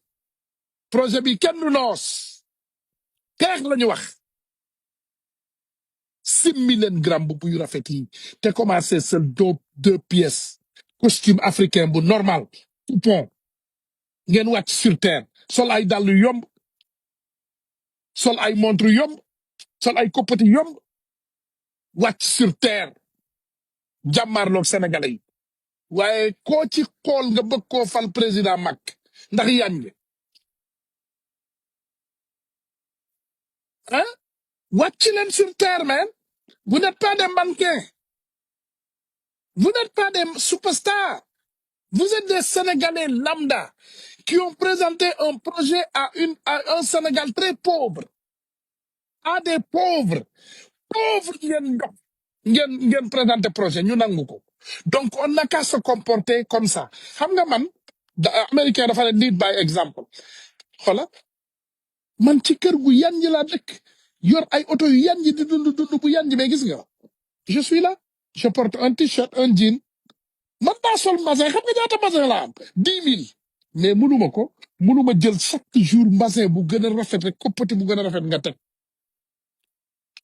S1: projet bi kenn du noos xeex lañu wax simmi leen gramme bu yu rafet yi te commencé seul deux pièces costume africain bu normal poupon ngeen wàcc sur terre sol ay dàll yomb sol ay montre yomb sol ay koppati yomb wàcc sur terre jàmmaarloog sénégalais yi waaye koo ci xool nga bëgg koo fal président mag ndax yañ nga ah wàcc leen sur terre man vous n'êtes pas des mannequins vous n'êtes pas des superstars vous êtes des sénégalais lambda qui ont présenté un projet à un Sénégal très pauvre à des pauvres ngeen dox ngeen présenté projet ñu nangu ko donc on n'a qu'à se comporter comme ça xam nga man américain dafa ne lead by example xola man ci kër gu yanji laa dëkk yor ay oto yu yanji di dund bu yanji mais gis nga je suis là je porte un t-shirt un jean man daa sol mbasin xam nga ñaata mbasin la am 10 000 mais mënuma jël chaque jour mbasin bu gën a rafet rek koppati bu gën a rafet nga teg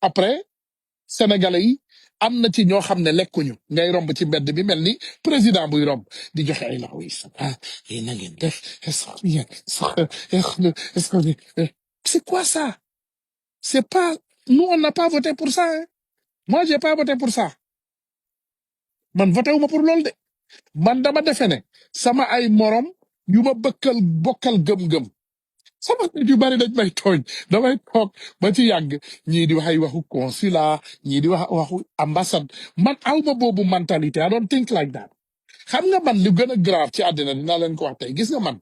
S1: après sénégalais yi am na ci ñoo xam ne lekkuñu ngay romb ci mbedd bi mel ni président buy romb di joxe ay lax yi na ngeen def c'est quoi ça c'est pas nous on n'a pas voté pour ça hein. Moi j'ai pas voté pour ça man voté wu ma pour loolu de man dama defe ne sama ay morom yu ma bokkal gëm-gëm sama nit yu bari dañ may tooñ damay toog ba ci yàgg ñii di wax ay waxu consulat ñii di waxu ambassade man awma boobu mentalité I don't think like that xam nga man li gën a grave ci àddina dinaa leen ko wax tey gis nga man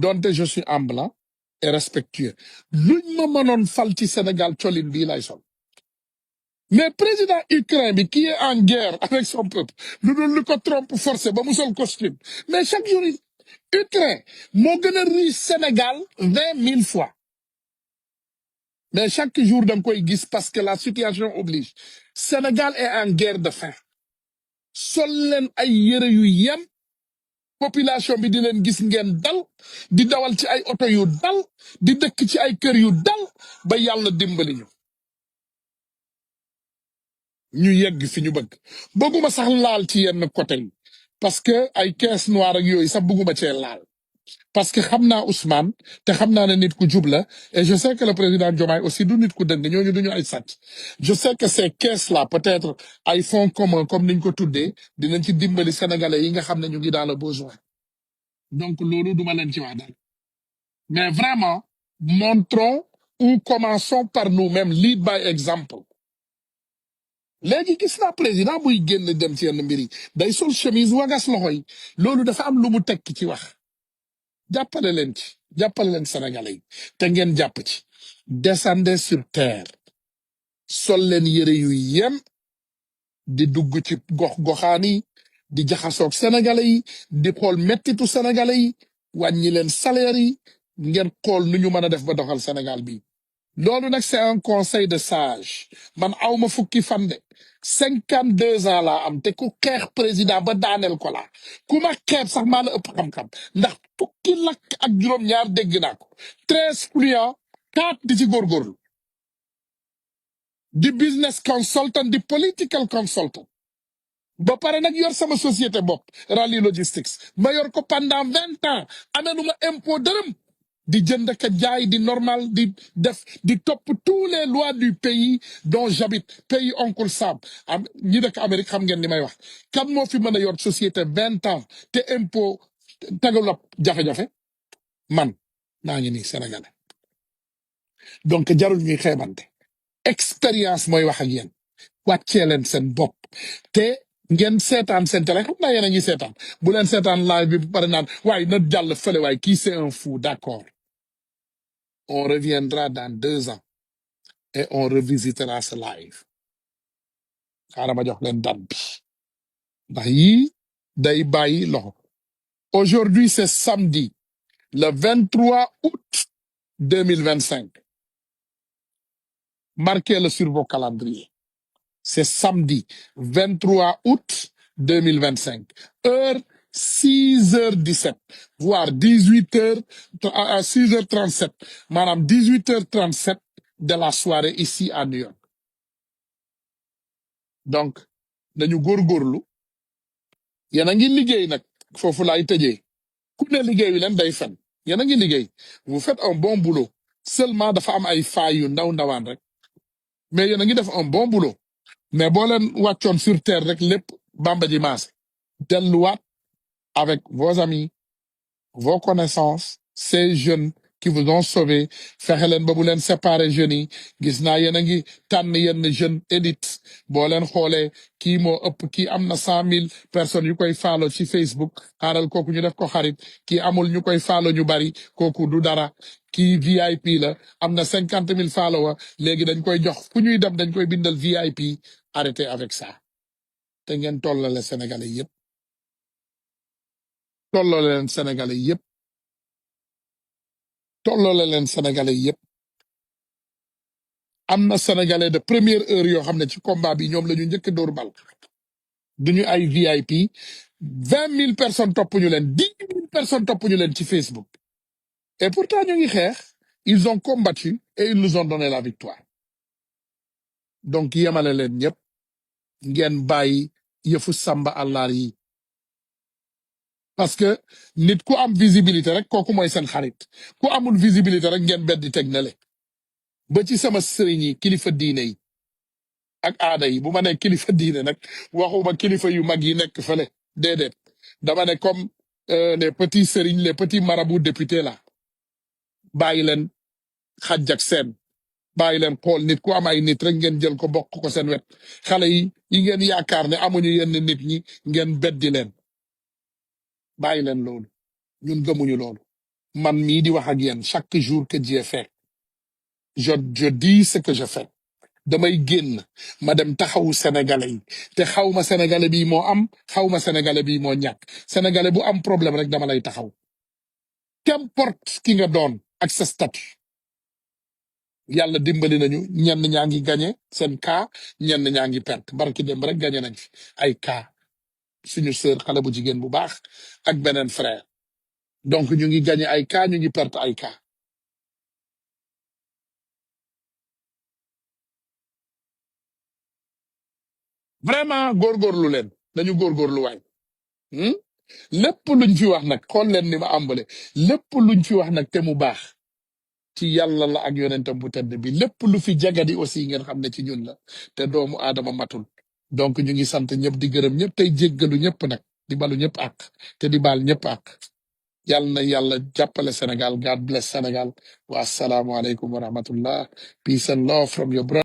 S1: donte je suis humble et respectueux luñ ma mënoon fal ci Sénégal colin bii lay sol mais président Ukraine bi qui est en guerre avec son peuple lu dul lu ko trompe forcé ba mu sol costume mais chaque jour Ukraine moo gën a riche Sénégal 20 000 fois mais chaque jour da nga koy gis parce que la situation oblige Sénégal est en guerre de faim sol leen ay yëre yu yem population bi di leen gis ngeen dal di dawal ci ay oto yu dal di dëkk ci ay kër yu dal ba yàlla dimbali ñu ñu yegg fi ñu bëgg bëgguma sax laal ci yenn côté yi parce que ay caisse noire ak yooyu sax bëgguma cee laal parce que xam naa Ousmane te xam naa ne nit ku jub la et je sais que le président Diomaye aussi du nit ku dëng ñooñu duñu ay sàcc je sais que ces caisses là peut-être ay fonds communs comme niñ ko tuddee dinañ ci dimbali sénégalais yi nga xam ne ñu ngi dans le besoin donc loolu duma leen ci wax daal mais vraiment montrons ou commençons par nous-mêmes lead by example léegi gis naa président buy génn dem ci yenn mbir yi day sol chemise wagas loxo yi loolu dafa am lu mu tekki ci wax jàppale leen ci jàppale leen sénégalais yi te ngeen jàpp ci descendez sur terre sol leen yëre yu yem di dugg ci gox-goxaan yi di jaxasoog sénégalais yi di xool mettitu sénégalais yi wàññi leen salaire yi ngeen xool nu ñu mën a def ba doxal Sénégal bi loolu nag c'est un conseil de sage man awma fukki fan de 52 ans laa am te ku xeex président ba daaneel ko laa ku ma xeeb sax maa la ëpp xam-xam ndax fukki lakk ak juróom-ñaar dégg naa ko 13 fluents 4 di ci góorgóorlu di business consultant di political consultant ba pare nag yor sama société bopp Rally Logistics ma yor ko pendant 20 ans amee lu ma impôt dërëm di jënd ka jaay di normal di def di topp tous les lois du pays dont j'habite pays oncle Sam am ñi dëkk Amérique xam ngeen ni may wax kan moo fi mën a yor société 20 ans te impôt tegalu la jafe-jafe man naa ngi nii sénégalais donc jarul ñuy xeebante expérience mooy wax ak yéen wàccee leen seen bopp te ngeen seetaan seen télé xam naa yéen a ngi seetaan bu leen seetaan live bi bu pare naan waaye na jàll fële waaye kii c'est un fou d'accord on reviendra dans 2 ans et on revisitera ce live xaaral ma jox leen date bi ndax yii day bàyyi loxo aujourd'hui c'est samedi le 23 août 2025 marquez-le sur vos calendriers c'est samedi 23 août 2025 heure 6h17 voire 18h à 6h37 maanaam 18h37 de la soirée ici à New York donc dañu góorgóorlu yéen a ngi liggéey nag foofu laay tëjee ku ne liggéey wi leen day fen yéen a ngi liggéey vous faites un bon boulot seulement dafa am ay failles yu ndaw ndawaan rek mais yéen a ngi def un bon boulot mais boo leen wàccoon sur terre rek lépp bamba ji maase delluwaat avec vos amis vos connaissances ces jeunes qui vous ont sauvé fexe leen ba bu leen séparer jeunes yi gis naa yéen a ngi tànn yenn jeune élite boo leen xoolee kii moo ëpp kii am na 100 000 personnes yu koy faalo ci Facebook xaaral kooku ñu def ko xarit kii amul ñu koy faalo ñu bari kooku du dara kii VIP la am na 50 000 followers léegi dañ koy jox fu ñuy dem dañ koy bindal VIP arrêtez avec ça te ngeen tollale Sénégalais yëpp tollale leen Sénégalais yëpp tollale leen Sénégalais yëpp am na Sénégalais de première heure yoo xam ne ci combat bi ñoom la ñu njëkk a dóor bal duñu ay VIP 20 000 personnes topp ñu leen 10 000 personnes topp ñu leen ci Facebook et pourtant ñu ngi xeex ils ont combattu et ils nous ont donné la victoire donc yemale leen ñëpp ngeen bàyyi yëfu samba àllar yi parce que nit ku am visibilité rek kooku mooy seen xarit ku amul visibilité rek ngeen beddi teg na le ba ci sama sëriñ yi kilifa diine yi ak aada yi bu ma ne kilifa diine nag waxuma kilifa yu mag yi nekk fële déedéet dama ne comme les petits sëriñ les petits marabouts députés là bàyyi leen xaj ak seen bàyyi leen xool nit ku am ay nit rek ngeen jël ko bokk ko seen wet xale yi ngeen yaakaar ne amuñu yenn nit ñi ngeen beddi leen bàyyi leen loolu ñun gëmuñu loolu man mii di wax ak yéen chaque jour que Dieu fait je dis ce que je fais damay génn ma dem taxawu sénégalais yi te xawma sénégalais bi moo am xawma sénégalais bi moo ñàkk sénégalais bu am problème rek dama lay taxaw qu'importe ki nga doon ak sa statut yàlla dimbali nañu ñenn ñaa ngi gagné seen cas ñenn ñaa ngi perte barki dem rek gagné nañ fi ay cas suñu sœur xale bu jigéen bu baax ak beneen frère donc ñu ngi gagné ay cas ñu ngi perte ay cas vraiment góorgóorlu leen dañu góorgóorlu waay. Hmm? lépp luñ fi wax nag xool leen ni ma àmbale lépp luñ fi wax nag te mu baax ci yàlla la ak yonentam bu tedd bi lépp lu fi jagadi aussi ngeen xam ne ci ñun la te doomu aadama matul donc ñu ngi sant ñëpp di gërëm ñëpp tey jéggalu ñëpp nag di balu ñëpp ak te di baal ñëpp ak yàlla na yàlla jàppale Sénégal God bless Sénégal wa assalaamu aleykum wa rahmatullah peace and love from your brother